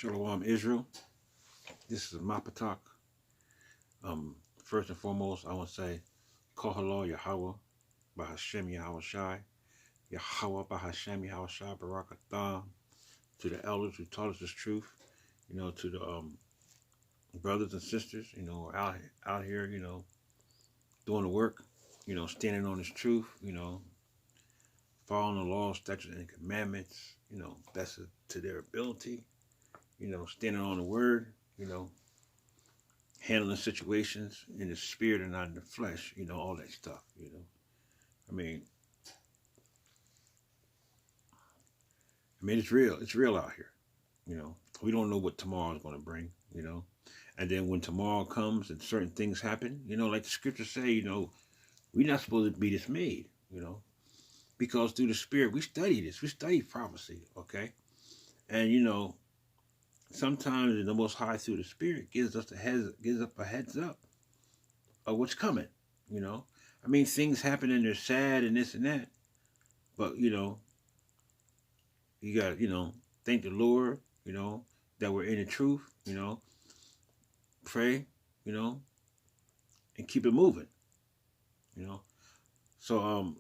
Shalom Israel. This is Mapatak. First and foremost, I want to say, Kohalo Yahweh, Bahashem Yahweh Shai, Yahweh Bahashem Yahweh Shai, Barakatham, to the elders who taught us this truth, to the brothers and sisters, out here, doing the work, standing on this truth, following the law, statutes, and commandments, that's to their ability, standing on the word, handling situations in the spirit and not in the flesh, all that stuff, I mean, it's real. It's real out here, We don't know what tomorrow is going to bring, And then when tomorrow comes and certain things happen, like the scriptures say, we're not supposed to be dismayed, because through the spirit, we study this. We study prophecy, okay? And, sometimes the Most High through the Spirit gives us a heads up of what's coming. Things happen and they're sad and this and that, but you got thank the Lord, that we're in the truth, pray, and keep it moving, So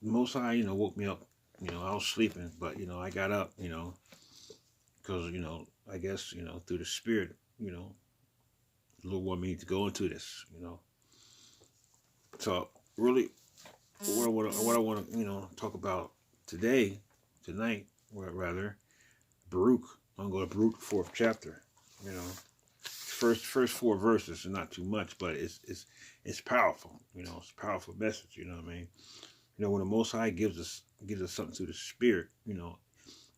Most High, woke me up. I was sleeping, but I got up, because I guess through the Spirit, the Lord wanted me to go into this, So really, what I want to talk about tonight, or rather, Baruch. I'm going to go to Baruch, 4th chapter. First 4 verses, and not too much, but it's powerful. It's a powerful message. You know what I mean? When the Most High gives us something through the Spirit,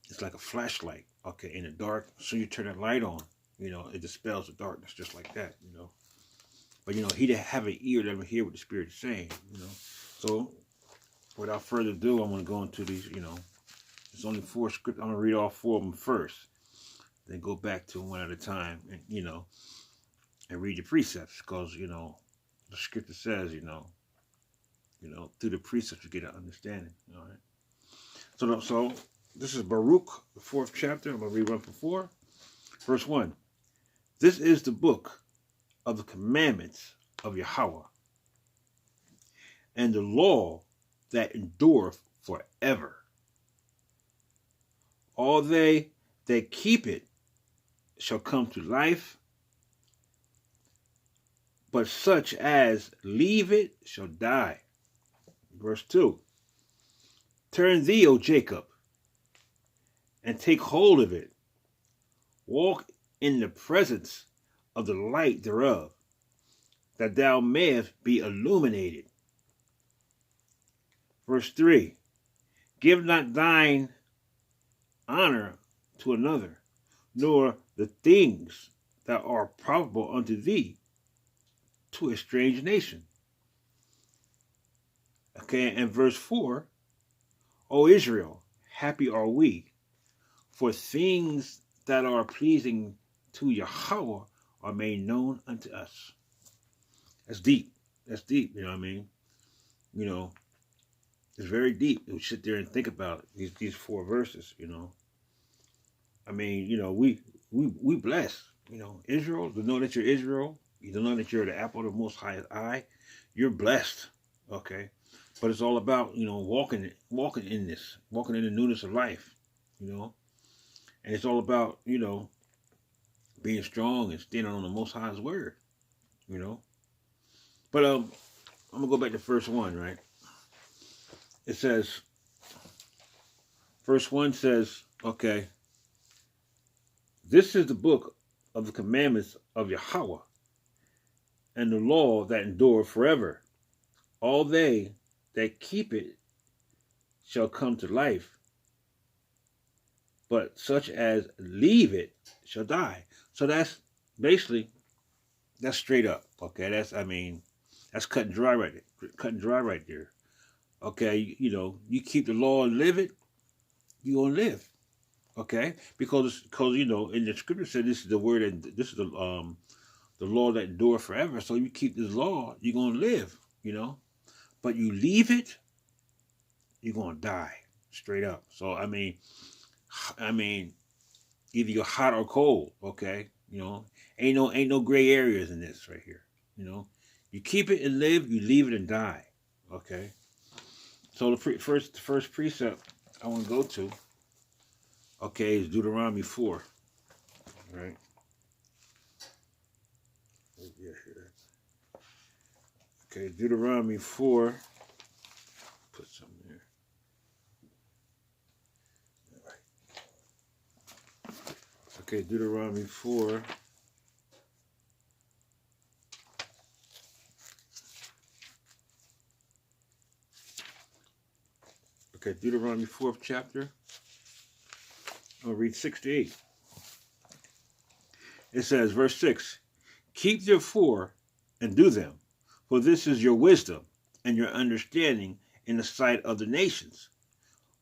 it's like a flashlight, okay, in the dark. So you turn that light on, it dispels the darkness just like that, But, he didn't have an ear to ever hear what the Spirit is saying, So, without further ado, I'm going to go into these, There's only 4 scripts. I'm going to read all 4 of them first. Then go back to them one at a time and, and read the precepts. Because, the scripture says, through the precepts you get an understanding, all right? So this is Baruch, the 4th chapter. I'm going to read 1 from 4. Verse 1. This is the book of the commandments of Yahweh, and the law that endureth forever. All they that keep it shall come to life, but such as leave it shall die. Verse 2. Turn thee, O Jacob, and take hold of it. Walk in the presence of the light thereof, that thou mayest be illuminated. Verse 3. Give not thine honor to another, nor the things that are profitable unto thee to a strange nation. Okay, and verse 4. O Israel, happy are we, for things that are pleasing to Yahweh are made known unto us. That's deep. That's deep, you know what I mean? It's very deep. You sit there and think about these 4 verses, we blessed, Israel, to know that you're Israel, you to know that you're the apple of the Most High's eye, you're blessed, okay? But it's all about, walking in this, walking in the newness of life, and it's all about, being strong and standing on the Most High's word, But I'm gonna go back to verse 1, right? It says, verse 1 says, okay, this is the book of the commandments of Yahweh, and the law that endure forever. All they that keep it shall come to life, but such as leave it shall die. So that's basically, that's straight up, okay? That's cut and dry right there. Cut and dry right there. Okay, you keep the law and live it, you're gonna live. Okay? Because in the scripture said this is the word, and this is the law that endure forever. So you keep this law, you're gonna live, But you leave it, you're gonna die. Straight up. So I mean, either you're hot or cold. Okay, you know, ain't no gray areas in this right here. You know, you keep it and live, you leave it and die. Okay. So the first precept I want to go to, okay, is Deuteronomy 4. Right. Yeah, here. Okay, Deuteronomy 4. Put some there. All right. Okay, Deuteronomy 4. Okay, Deuteronomy 4th chapter. I'll read 6 to 8. It says, verse 6, keep therefore and do them, for this is your wisdom and your understanding in the sight of the nations,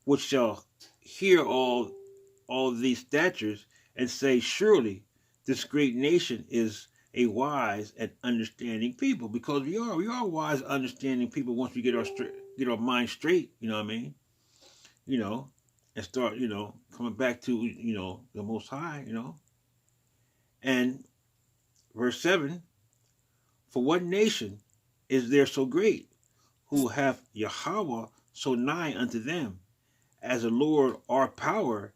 which shall hear all these statutes and say, surely this great nation is a wise and understanding people. Because we are wise, understanding people once we get our mind straight. You know what I mean? You know, and start coming back to the Most High. And verse 7, for what nation is there so great, who hath Yahweh so nigh unto them, as the Lord our power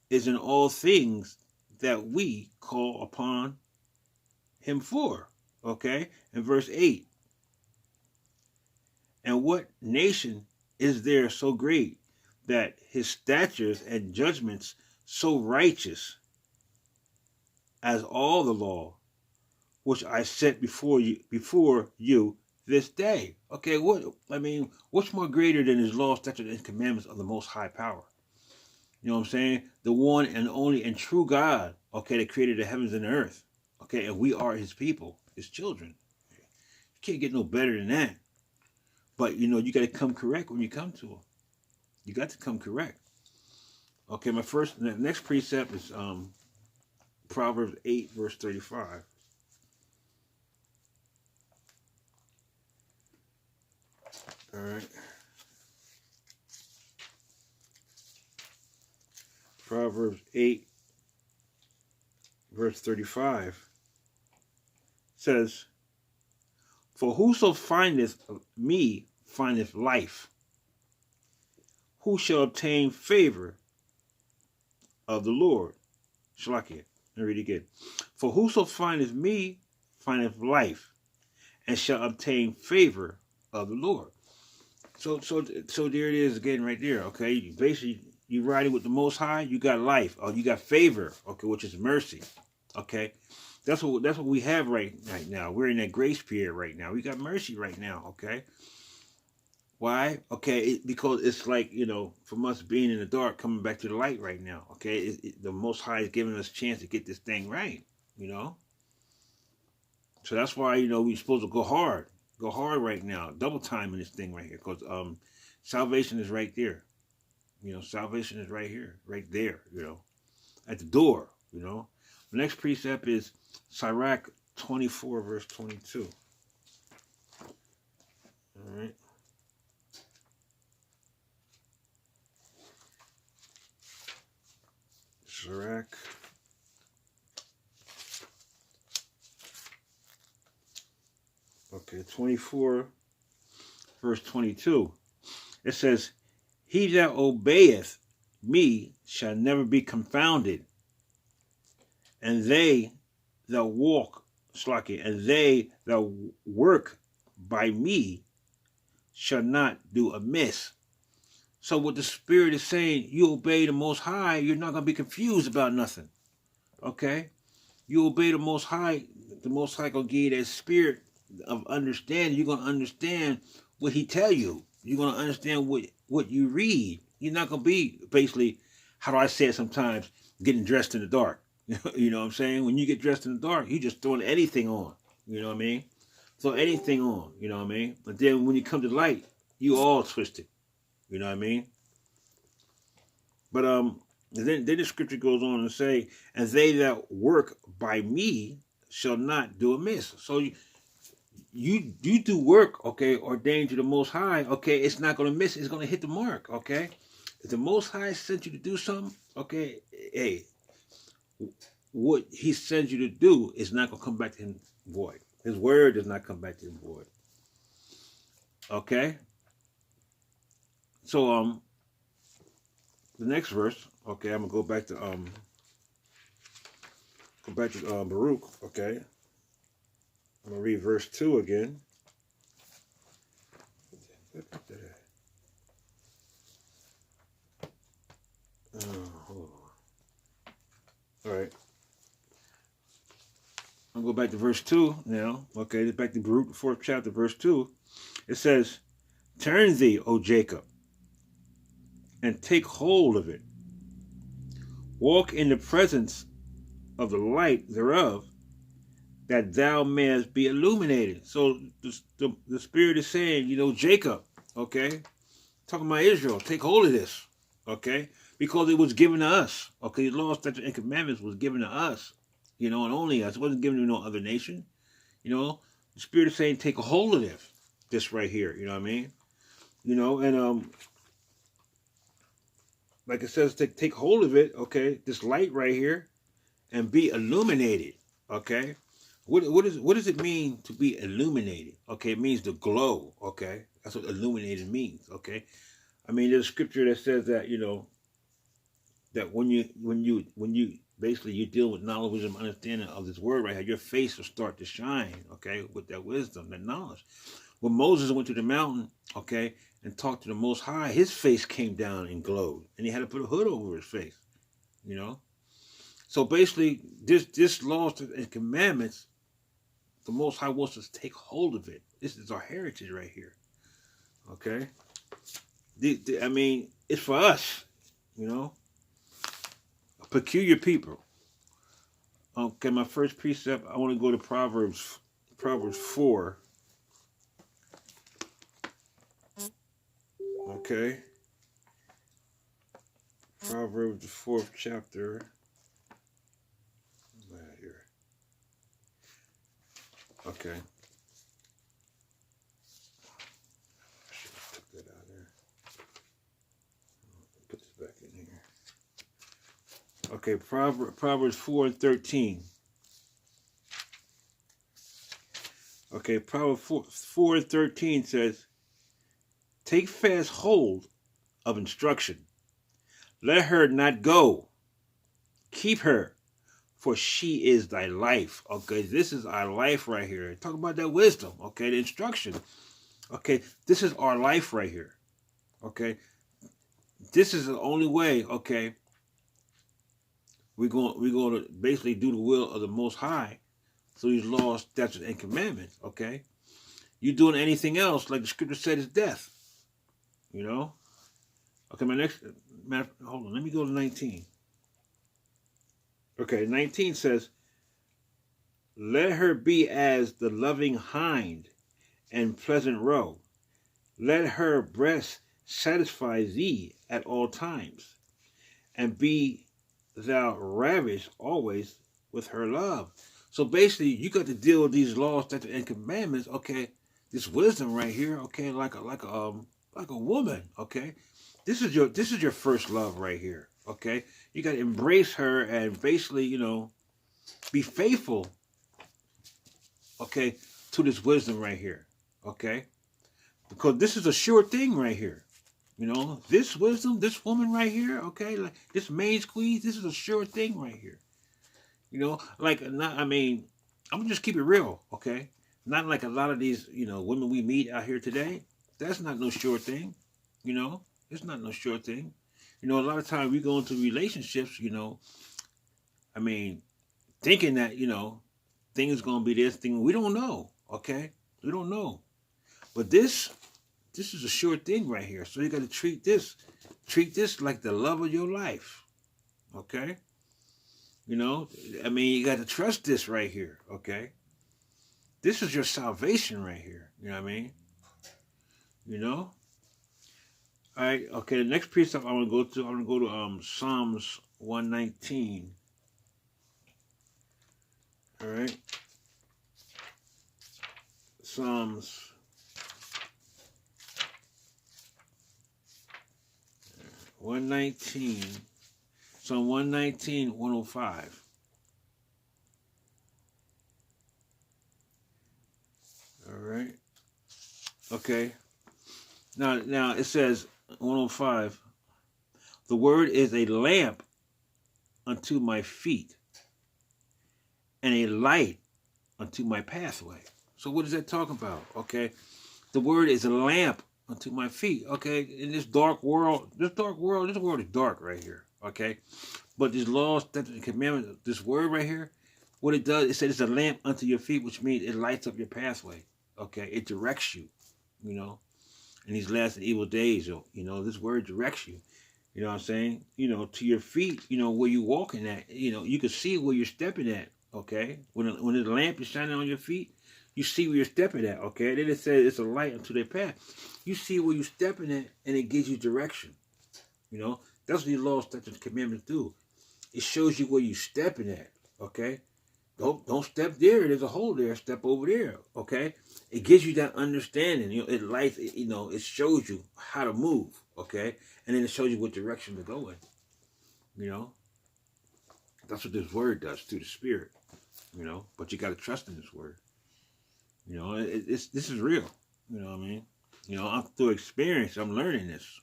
is in all things that we call upon him for? Okay? And verse 8, and what nation is there so great, that his statutes and judgments so righteous, as all the law which I set before you this day? Okay, what's more greater than his law, statutes, and commandments of the Most High Power? You know what I'm saying? The one and only and true God, okay, that created the heavens and the earth. Okay, and we are his people, his children. You can't get no better than that. But you got to come correct when you come to him. You got to come correct. Okay, the next precept is Proverbs 8, verse 35. All right. Proverbs 8, verse 35 says, for whoso findeth me findeth life, who shall obtain favor of the Lord. Shalakia. Let me read it again. For whoso findeth me findeth life, and shall obtain favor of the Lord. So there it is again right there. Okay, basically you riding with the Most High, you got life, or you got favor. Okay, which is mercy. Okay, that's what we have right now. We're in that grace period right now. We got mercy right now. Okay. Why? Okay, because it's like, from us being in the dark, coming back to the light right now. Okay, the Most High is giving us a chance to get this thing right. So that's why we're supposed to go hard right now, double time in this thing right here, because salvation is right there. Salvation is right here, right there. At the door. The next precept is Sirach 24, verse 22. All right. Sirach. Okay, 24, verse 22. It says, he that obeyeth me shall never be confounded, and they that work by me shall not do amiss. So what the Spirit is saying, you obey the Most High, you're not going to be confused about nothing. Okay? You obey the Most High going to give you that spirit of understanding. You're going to understand what he tell you. You're going to understand what you read. You're not going to be, basically, how do I say it sometimes, getting dressed in the dark. You know what I'm saying? When you get dressed in the dark, you just throwing anything on. You know what I mean? Throw anything on. You know what I mean? But then when you come to light, you all twisted. You know what I mean? But then the scripture goes on to say, and they that work by me shall not do amiss. So you do work, okay, ordained to the Most High, okay, it's not going to miss, it's going to hit the mark, okay? if the Most High sent you to do something, okay, hey, what He sends you to do is not gonna come back to Him void. His word does not come back to Him void. Okay. So the next verse. Okay, I'm gonna go back to Baruch. Okay, I'm gonna read verse 2 again. Hold on. All right. I'll go back to verse 2 now. Okay, back to Baruch, the 4th chapter, verse 2. It says, "Turn thee, O Jacob, and take hold of it. Walk in the presence of the light thereof, that thou mayest be illuminated." So the Spirit is saying, Jacob, okay, talking about Israel, take hold of this, okay, because it was given to us, okay, the law, statutes, and commandments was given to us, and only us. It wasn't given to no other nation, The Spirit is saying, take a hold of this right here, you know what I mean? And like it says, take hold of it, okay, this light right here, and be illuminated, okay? What does it mean to be illuminated? Okay, it means to glow, okay? That's what illuminated means, okay? I mean, there's a scripture that says that, that when you basically you deal with knowledge, wisdom, understanding of this word right here, your face will start to shine, okay, with that wisdom, that knowledge. When Moses went to the mountain, okay, and talked to the Most High, his face came down and glowed, and he had to put a hood over his face, So basically, this laws and commandments, the Most High wants us to take hold of it. This is our heritage right here, okay? I mean, it's for us, a peculiar people. Okay, my first precept, I want to go to Proverbs 4. Okay. Proverbs, the 4th chapter. Right here. Okay. I should have took that out there. Put this back in here. Okay, Proverbs 4:13. Okay, Proverbs 4:13 says, "Take fast hold of instruction. Let her not go. Keep her, for she is thy life." Okay, this is our life right here. Talk about that wisdom, okay, the instruction. Okay, this is our life right here. Okay, this is the only way, okay, we're going to basically do the will of the Most High through these laws, statutes, and commandments, okay? You doing anything else, like the scripture said, is death, Okay, hold on, let me go to 19. Okay, 19 says, "Let her be as the loving hind and pleasant roe. Let her breast satisfy thee at all times, and be thou ravished always with her love." So basically, you got to deal with these laws, statutes, and commandments. Okay, this wisdom right here. Okay, like a woman. Okay, this is your first love right here. Okay, you got to embrace her and basically, be faithful. Okay, to this wisdom right here. Okay, because this is a sure thing right here. This wisdom, this woman right here, okay, like this main squeeze, this is a sure thing right here. Like, not, I mean, I'm gonna just keep it real, okay? Not like a lot of these, women we meet out here today. That's not no sure thing, It's not no sure thing. A lot of times we go into relationships, I mean, thinking that, things gonna be this thing. We don't know, okay? We don't know. But this is a sure thing right here. So you got to treat this like the love of your life. Okay? I mean, you got to trust this right here. Okay? This is your salvation right here. You know what I mean? All right. Okay. The next precept I'm going to go to Psalms 119. All right. Psalms 119. Psalm 119, 105. All right. Okay. Now it says 105. The word is a lamp unto my feet and a light unto my pathway. So what is that talking about? Okay. The word is a lamp unto my feet. Okay. In this world is dark right here. Okay. But these laws, statutes, and commandments, this word right here, what it does, it says it's a lamp unto your feet, which means it lights up your pathway. Okay. It directs you, in these last and evil days, this word directs you. You know what I'm saying? To your feet, where you're walking at, you can see where you're stepping at, okay? When the lamp is shining on your feet, you see where you're stepping at, okay? Then it says it's a light unto their path. You see where you're stepping at, and it gives you direction. That's what the law, statutes, and commandments do. It shows you where you're stepping at, okay? Don't step there. There's a hole there. Step over there, okay? It gives you that understanding. It lights. It shows you how to move, okay? And then it shows you what direction to go in. That's what this word does through the Spirit. But you got to trust in this word. This is real. You know what I mean? I'm through experience. I'm learning this.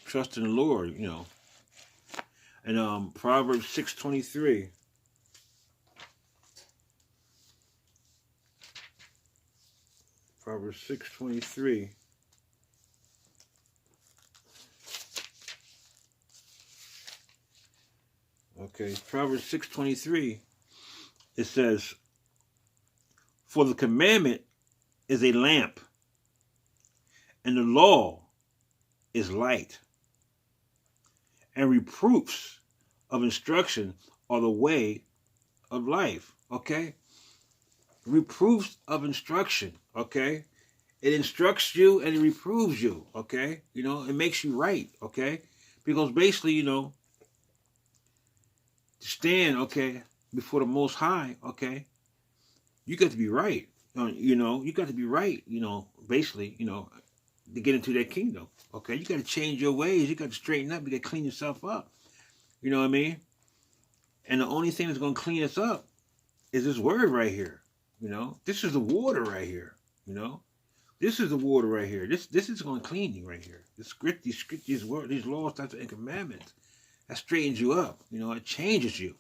Trust in the Lord. And Proverbs 6:23. Proverbs 6:23. Okay, Proverbs 6:23. It says, "For the commandment is a lamp, and the law is light, and reproofs of instruction are the way of life." Okay? Reproofs of instruction, okay? It instructs you and it reproves you, okay? It makes you right, okay? Because basically, to stand, okay, before the Most High, okay, you got to be right. You got to be right, basically, to get into that kingdom, okay? You got to change your ways. You got to straighten up. You got to clean yourself up. You know what I mean? And the only thing that's going to clean us up is this word right here. This is the water right here. This is the water right here. This is going to clean you right here. These laws, statutes, and commandments, that straightens you up. It changes you.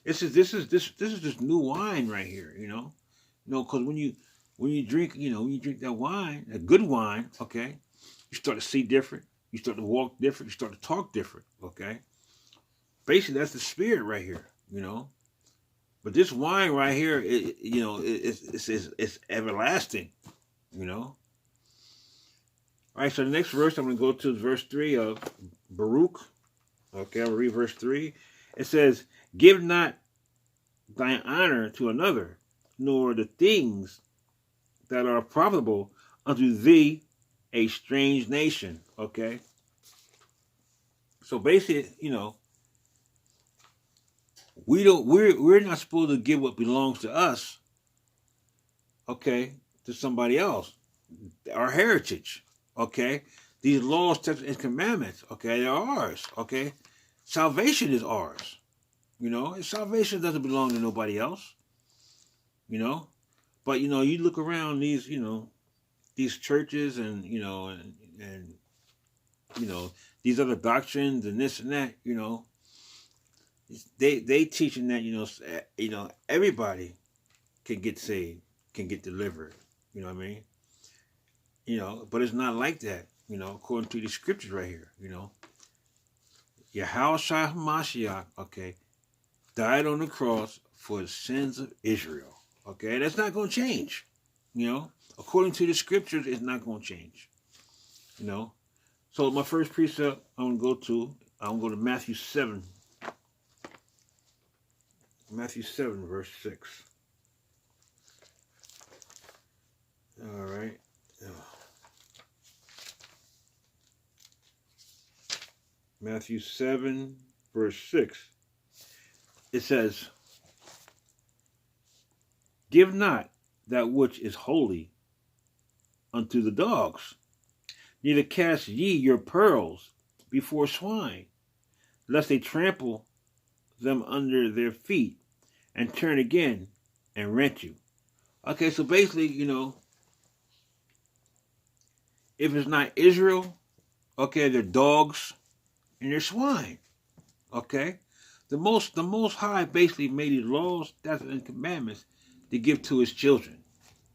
This is this new wine right here. Because when you drink, that wine, a good wine, okay, you start to see different. You start to walk different. You start to talk different. Okay. Basically, that's the Spirit right here. But this wine right here, it's everlasting, All right, so the next verse, I'm going to go to verse 3 of Baruch. Okay, I'll read verse 3. It says, "Give not thine honor to another, nor the things that are profitable unto thee a strange nation." Okay? So basically, we're not supposed to give what belongs to us, okay, to somebody else. Our heritage, okay? These laws, statutes, and commandments, okay, they're ours, okay? Salvation is ours, Salvation doesn't belong to nobody else, But, you look around these churches and, and these other doctrines and this and that, they teaching that everybody can get saved, can get delivered. You know what I mean? But it's not like that. According to the scriptures right here. Yahushua HaMashiach, okay, died on the cross for the sins of Israel. Okay, that's not going to change. According to the scriptures, it's not going to change. So my first precept I'm going to go to Matthew 7. Matthew 7, verse 6. All right. Matthew 7, verse 6. It says, "Give not that which is holy unto the dogs, neither cast ye your pearls before swine, lest they trample them under their feet and turn again and rent you. Okay, so basically, if it's not Israel, okay, they're dogs and they're swine. Okay? The most high basically made these laws, statutes, and commandments to give to his children.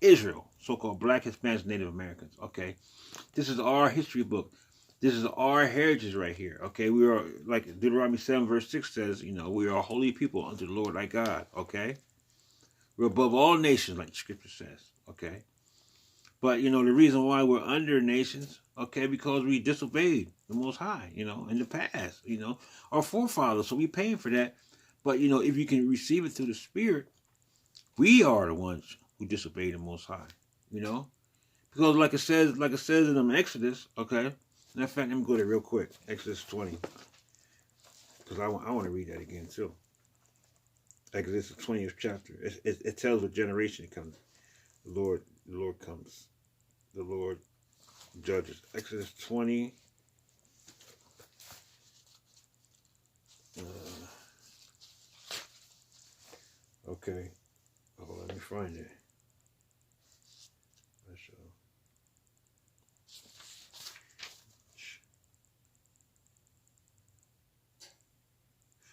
Israel, so-called Black, Hispanics, Native Americans. Okay? This is our history book. This is our heritage right here. Okay? We are, like Deuteronomy 7 verse 6 says, we are a holy people unto the Lord thy God. Okay? We're above all nations, like the scripture says. Okay? But, the reason why we're under nations, okay, because we disobeyed the Most High, in the past, our forefathers. So we paying for that. But, if you can receive it through the Spirit, we are the ones who disobeyed the Most High, Because like it says in Exodus, okay. Matter of fact, let me go there real quick. Exodus 20. Because I want to read that again, too. Exodus, the 20th chapter. It tells what generation it comes. The Lord comes. The Lord judges. Exodus 20. Okay. Oh, let me find it.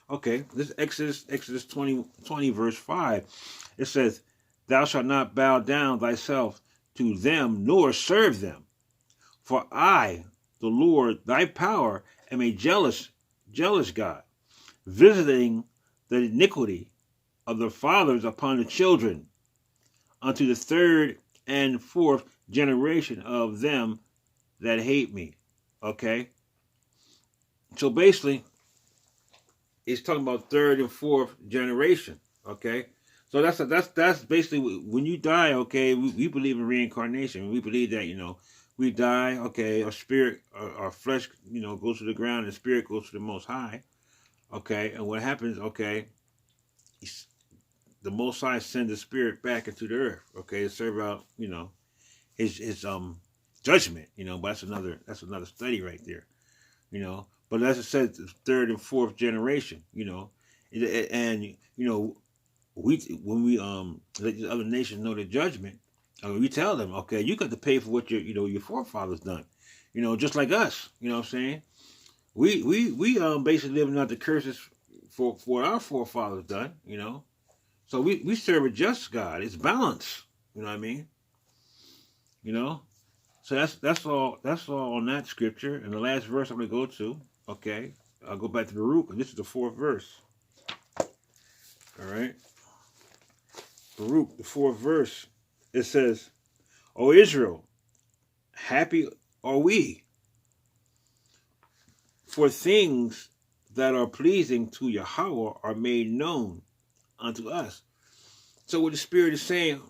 Okay, this Exodus 20 verse 5. It says, "Thou shalt not bow down thyself to them, nor serve them. For I, the Lord, thy power, am a jealous God, visiting the iniquity of the fathers upon the children, unto the third and fourth generation of them that hate me." Okay? So basically, it's talking about third and fourth generation. Okay? So that's basically when you die, okay, we believe in reincarnation. We believe that, we die, okay, our spirit, our flesh, goes to the ground, and the spirit goes to the Most High. Okay? And what happens, okay, the Most High sends the spirit back into the earth, okay, to serve out, his judgment, but that's another study right there, But as it says, the third and fourth generation, and when we let the other nations know the judgment, we tell them, okay, you got to pay for what your forefathers done, just like us, what I'm saying? We basically living out the curses for what our forefathers done, So we serve a just God. It's balance. You know what I mean? So that's all on that scripture. And the last verse I'm gonna go to, okay, I'll go back to Baruch, and this is the 4th verse. All right. Baruch, the 4th verse. It says, "O Israel, happy are we, for things that are pleasing to Yahweh are made known unto us." So what the Spirit is saying,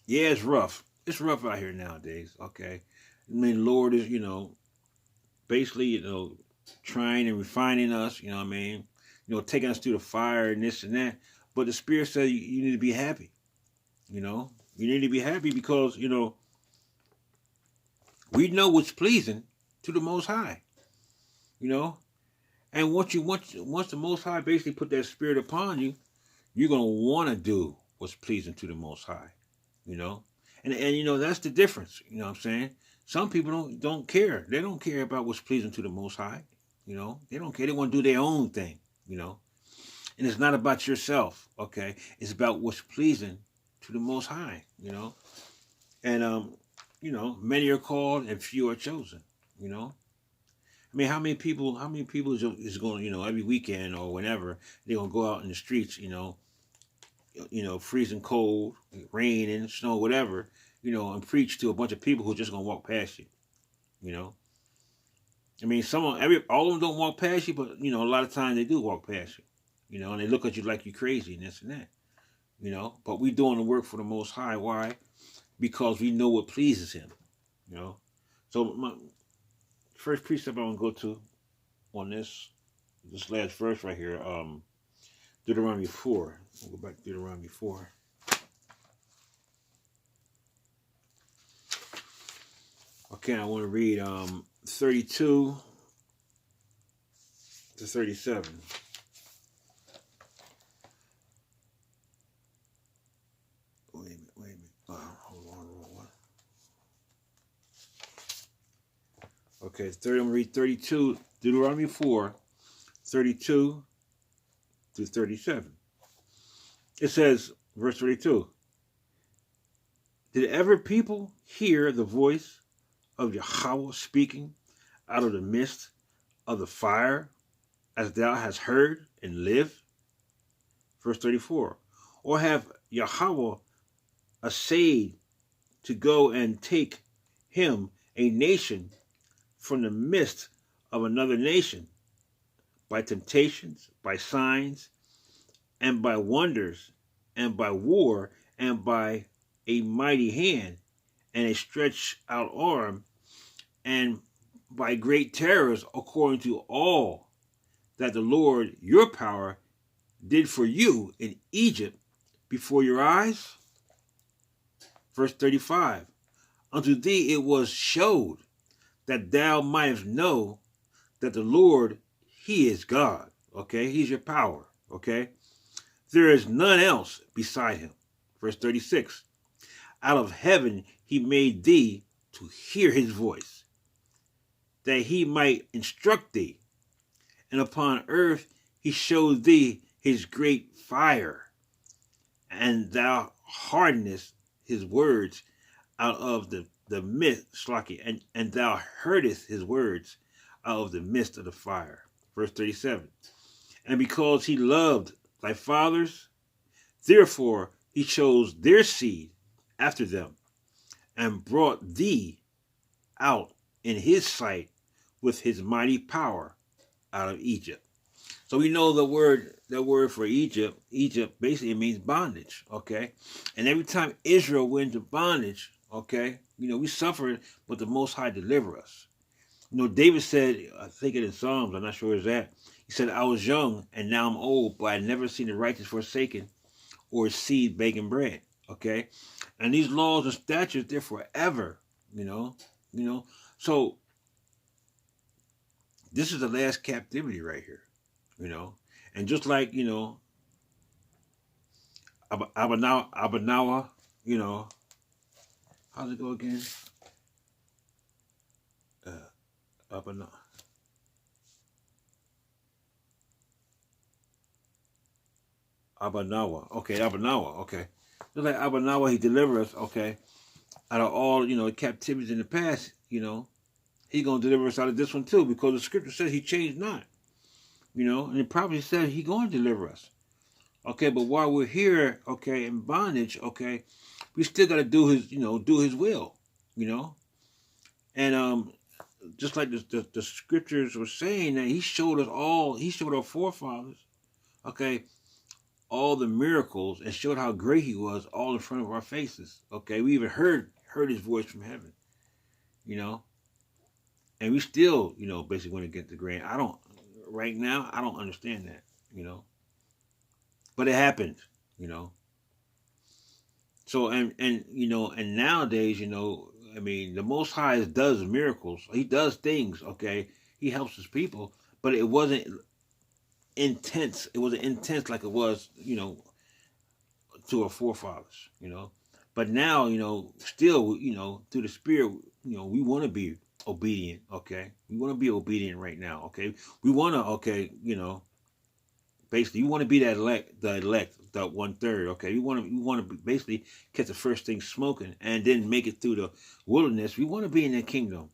yeah, it's rough. It's rough out here nowadays, okay? Lord is, basically, trying and refining us, taking us through the fire and this and that. But the Spirit says you need to be happy, You need to be happy because, we know what's pleasing to the Most High, And once the Most High basically put that Spirit upon you, you're going to want to do what's pleasing to the Most High, And that's the difference, what I'm saying? Some people don't care. They don't care about what's pleasing to the Most High, They don't care. They want to do their own thing, And it's not about yourself, okay? It's about what's pleasing to the Most High, And, many are called and few are chosen, I mean, how many people is going, every weekend or whenever, they're going to go out in the streets, freezing cold, rain and snow, whatever, and preach to a bunch of people who are just gonna walk past you, I mean, all of them don't walk past you, but a lot of times they do walk past you, and they look at you like you're crazy and this and that, But we doing the work for the Most High. Why? Because we know what pleases Him, So my first precept I want to go to on this last verse right here, Deuteronomy 4. We'll go back to Deuteronomy 4. Okay, I want to read 32 to 37. Wait a minute. Hold on, one. Okay, I'm going to read 32, Deuteronomy 4, 32 to 37. It says, verse 32, did ever people hear the voice of Yahweh speaking out of the midst of the fire, as thou hast heard and lived? Verse 34, or have Yahweh essayed to go and take him a nation from the midst of another nation by temptations, by signs, and by wonders, and by war, and by a mighty hand, and a stretched out arm, and by great terrors, according to all that the Lord your power did for you in Egypt before your eyes? Verse 35, unto thee it was showed that thou mightest know that the Lord, he is God. Okay, he's your power. Okay, there is none else beside him. Verse 36, out of heaven he made thee to hear his voice, that he might instruct thee. And upon earth he showed thee his great fire, and thou hardenest his words out of the midst, and thou heardest his words out of the midst of the fire. Verse 37, and because he loved thy fathers, therefore he chose their seed after them, and brought thee out in his sight with his mighty power out of Egypt. So we know the word for Egypt basically means bondage, okay? And every time Israel went into bondage, okay, we suffered, but the Most High delivered us. David said, I think it in Psalms, I'm not sure where it's at, he said, I was young and now I'm old, but I never seen the righteous forsaken or his seed begging bread, okay? And these laws and statutes, they're forever, So this is the last captivity right here, And just like, Abanawa, how's it go again? Abanawa. Okay, Abanawa. Okay. Just like Abanawa, he delivered us, okay, out of all, captivities in the past, he's going to deliver us out of this one too, because the scripture says he changed not, and it probably said he's going to deliver us. Okay, but while we're here, okay, in bondage, okay, we still got to do his will, And just like the scriptures were saying, that he showed our forefathers, okay, all the miracles, and showed how great he was all in front of our faces. Okay, we even heard his voice from heaven, and we still, basically want to get the grain. Right now, I don't understand that, but it happened, So, and nowadays, the Most High does miracles. He does things, okay? He helps his people, but it wasn't intense. It wasn't intense like it was, to our forefathers, But now, still, through the Spirit, we want to be obedient, okay? We want to be obedient right now, okay? We want to, okay, basically, you want to be the elect, that 1/3, okay? You want to basically catch the first thing smoking and then make it through the wilderness. We want to be in the kingdom,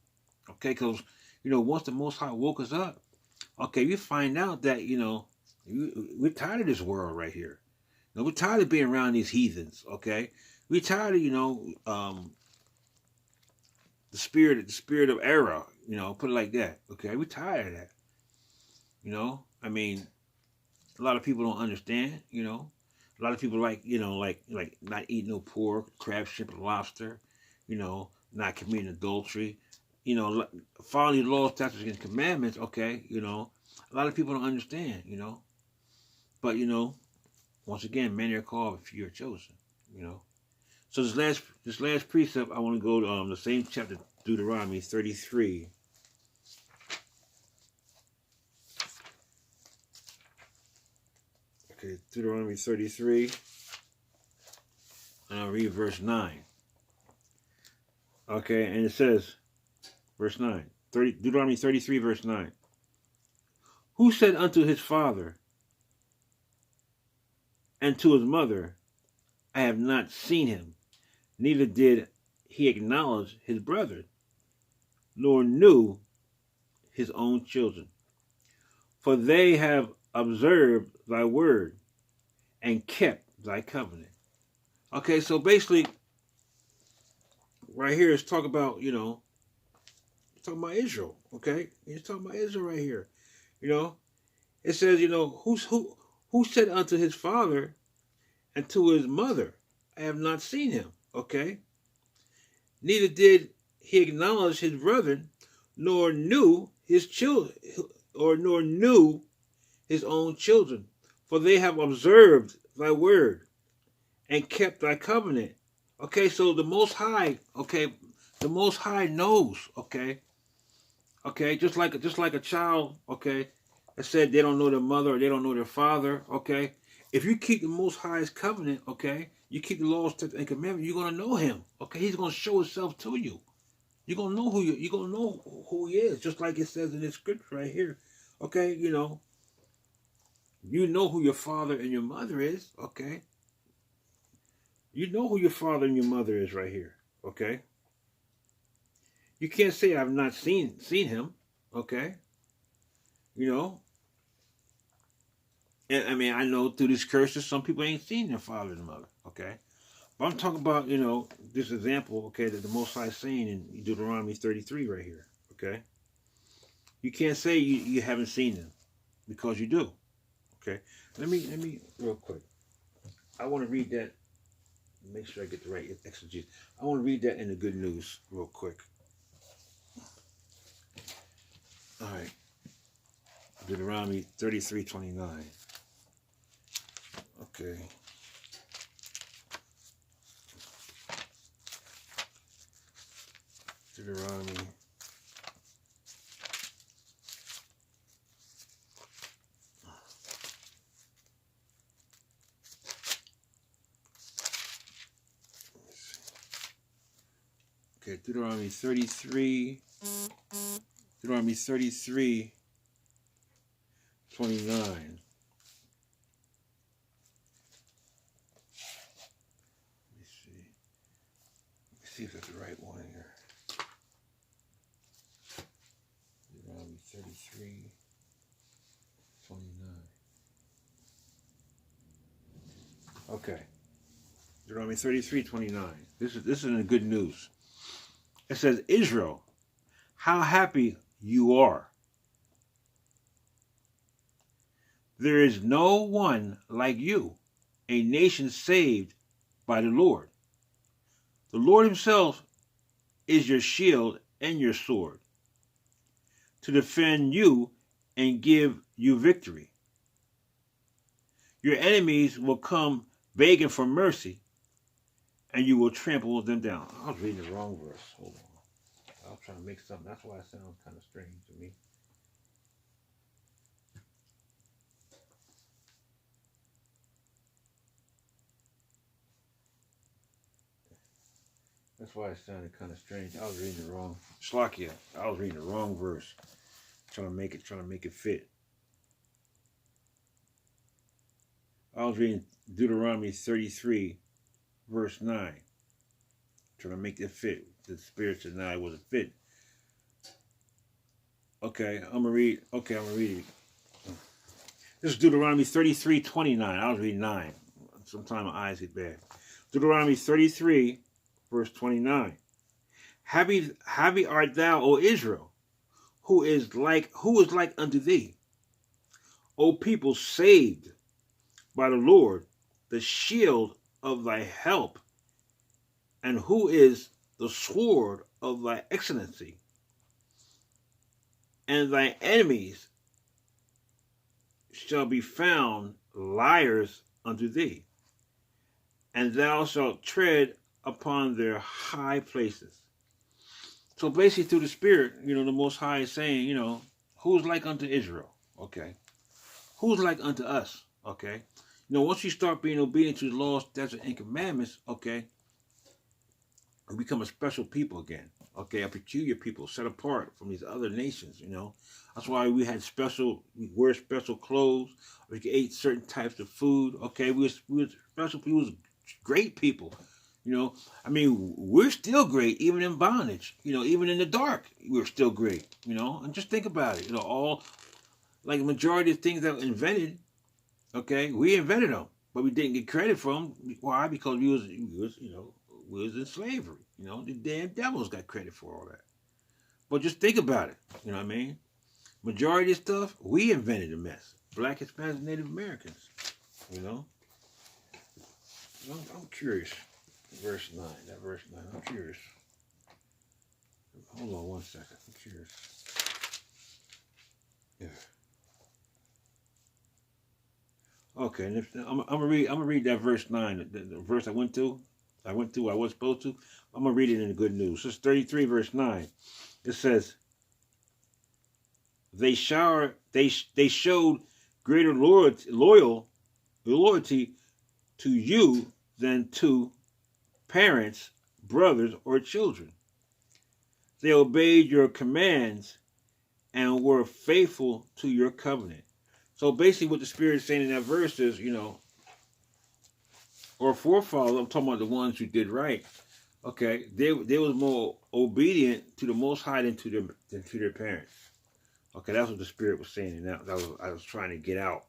okay? Because, once the Most High woke us up, okay, we find out that, we're tired of this world right here. We're tired of being around these heathens, okay? We're tired of, the spirit of error, put it like that, okay? We're tired of that, I mean, a lot of people don't understand, A lot of people like not eating no pork, crab, shrimp, and lobster, not committing adultery, following the laws, statutes, and commandments, okay, a lot of people don't understand, But, once again, many are called, but few are chosen, So this last precept, I want to go to the same chapter, Deuteronomy 33. Okay, Deuteronomy 33. And I'll read verse 9. Okay, and it says, verse 9. Deuteronomy 33, verse 9. Who said unto his father and to his mother, I have not seen him, neither did he acknowledge his brethren, nor knew his own children. For they have observed thy word and kept thy covenant. Okay, so basically, right here is talk about, talking about Israel. Okay, it's talking about Israel right here. It says, who said unto his father and to his mother, I have not seen him. Okay, neither did he acknowledge his brethren, nor knew his children, nor knew his own children. For they have observed thy word and kept thy covenant. Okay, so the Most High, the Most High knows, just like a child, that said they don't know their mother or they don't know their father, If you keep the Most High's covenant, you keep the laws, statutes, and commandments, you're gonna know Him, He's gonna show Himself to you. You're gonna know you're gonna know who He is, just like it says in this scripture right here, You know who your father and your mother is, You know who your father and your mother is right here, You can't say I've not seen him, And I mean, I know through these curses, some people ain't seen their father and mother, But I'm talking about, this example, that the Most High is saying in Deuteronomy 33 right here, You can't say you haven't seen them because you do, Let me real quick. I want to read that. Make sure I get the right exegesis. I want to read that in the Good News real quick. All right. Deuteronomy 33:29. Okay. Deuteronomy. Okay, Deuteronomy 33. Deuteronomy 33:29. See if that's the right one here. Deuteronomy 33:29. Okay. Deuteronomy 33:29. This is in the Good News. It says, Israel, how happy you are. There is no one like you, a nation saved by the Lord. The Lord Himself is your shield and your sword, to defend you and give you victory. Your enemies will come begging for mercy, and you will trample them down. I was reading the wrong verse. Hold on. I was trying to make something. That's why it sounds kind of strange to me. That's why it sounded kind of strange. I was reading the wrong. Shlakia. I was reading the wrong verse. Trying to make it fit. I was reading Deuteronomy 33, verse 9. Trying to make it fit. The Spirit said, it wasn't fit. Okay, I'm gonna read it. This is Deuteronomy 33:29. I was reading 9. Sometimes my eyes get bad. Deuteronomy 33, verse 29. Happy art thou, O Israel, who is like unto thee, O people saved by the Lord, the shield of thy help, and who is the sword of thy excellency. And thy enemies shall be found liars unto thee, and thou shalt tread upon their high places. So basically through the Spirit, the Most High is saying, who's like unto Israel? Okay. Who's like unto us? Okay. once you start being obedient to the laws, statutes, and commandments, okay, we become a special people again. Okay, a peculiar people set apart from these other nations. That's why we wear special clothes, we ate certain types of food. Okay, we were special people, we was great people. I mean, we're still great, even in bondage. Even in the dark, we're still great. And just think about it. All like the majority of things that were invented, okay, we invented them, but we didn't get credit for them. Why? Because we was in slavery. The damn devils got credit for all that. But just think about it. You know what I mean? Majority of stuff, we invented the mess. Black, Hispanics, Native Americans. You know? I'm curious. Verse 9. That verse 9. I'm curious. Hold on one second. I'm curious. Yeah. Okay, and I'm gonna read that verse 9, the verse I went to. I was supposed to. I'm gonna read it in the Good News. It's 33, verse 9. It says, They showed greater loyalty to you than to parents, brothers, or children. They obeyed your commands and were faithful to your covenant. So basically what the Spirit is saying in that verse is, our forefathers, I'm talking about the ones who did right, okay, they was more obedient to the Most High than to their parents. Okay, that's what the Spirit was saying, and I was trying to get out,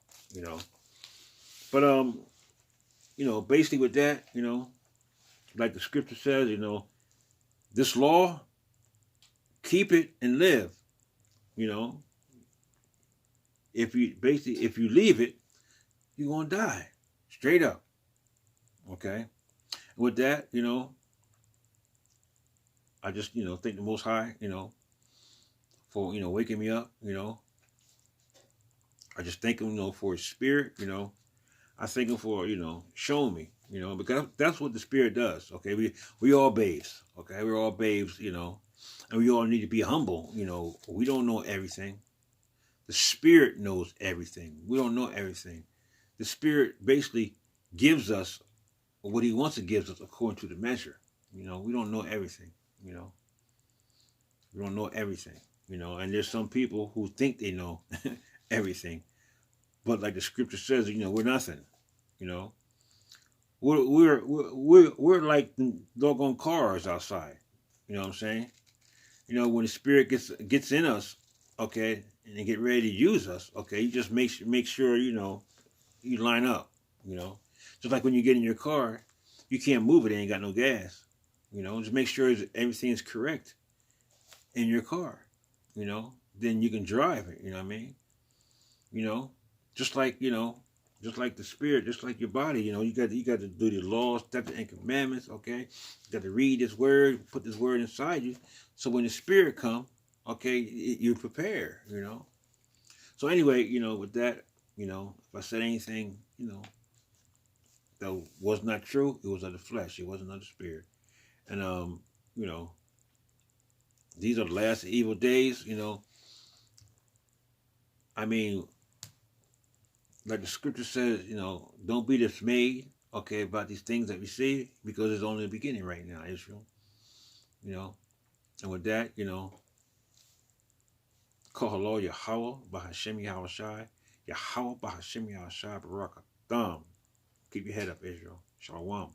But basically with that, like the Scripture says, this law, keep it and live. If you leave it, you're gonna die, straight up. Okay, with that, I just thank the Most High, for waking me up. I just thank him, for his Spirit. I thank him for showing me, because that's what the Spirit does. Okay, we all babes. Okay, we're all babes. And we all need to be humble. We don't know everything. The Spirit knows everything. We don't know everything. The Spirit basically gives us what he wants to give us according to the measure. We don't know everything. We don't know everything. And there's some people who think they know everything. But like the Scripture says, we're nothing. We're like doggone cars outside. You know what I'm saying? When the Spirit gets in us, okay, and they get ready to use us, okay, you just make sure you line up. Just like when you get in your car, you can't move it, it ain't got no gas. Just make sure everything is correct in your car. Then you can drive it. You know what I mean? Just like just like the Spirit, just like your body. You got to do the laws, statutes, and commandments. Okay, you got to read this word, put this word inside you, so when the Spirit come, okay, you're prepared. So anyway, with that, if I said anything, that was not true, it was of the flesh. It wasn't of the Spirit. And these are the last evil days. I mean, like the Scripture says, don't be dismayed, okay, about these things that we see, because it's only the beginning right now, Israel. And with that, call Allah Yahweh Bahashem Yahushai, Yahweh Bahashem Yahushai Barakatham. Keep your head up, Israel. Shalom.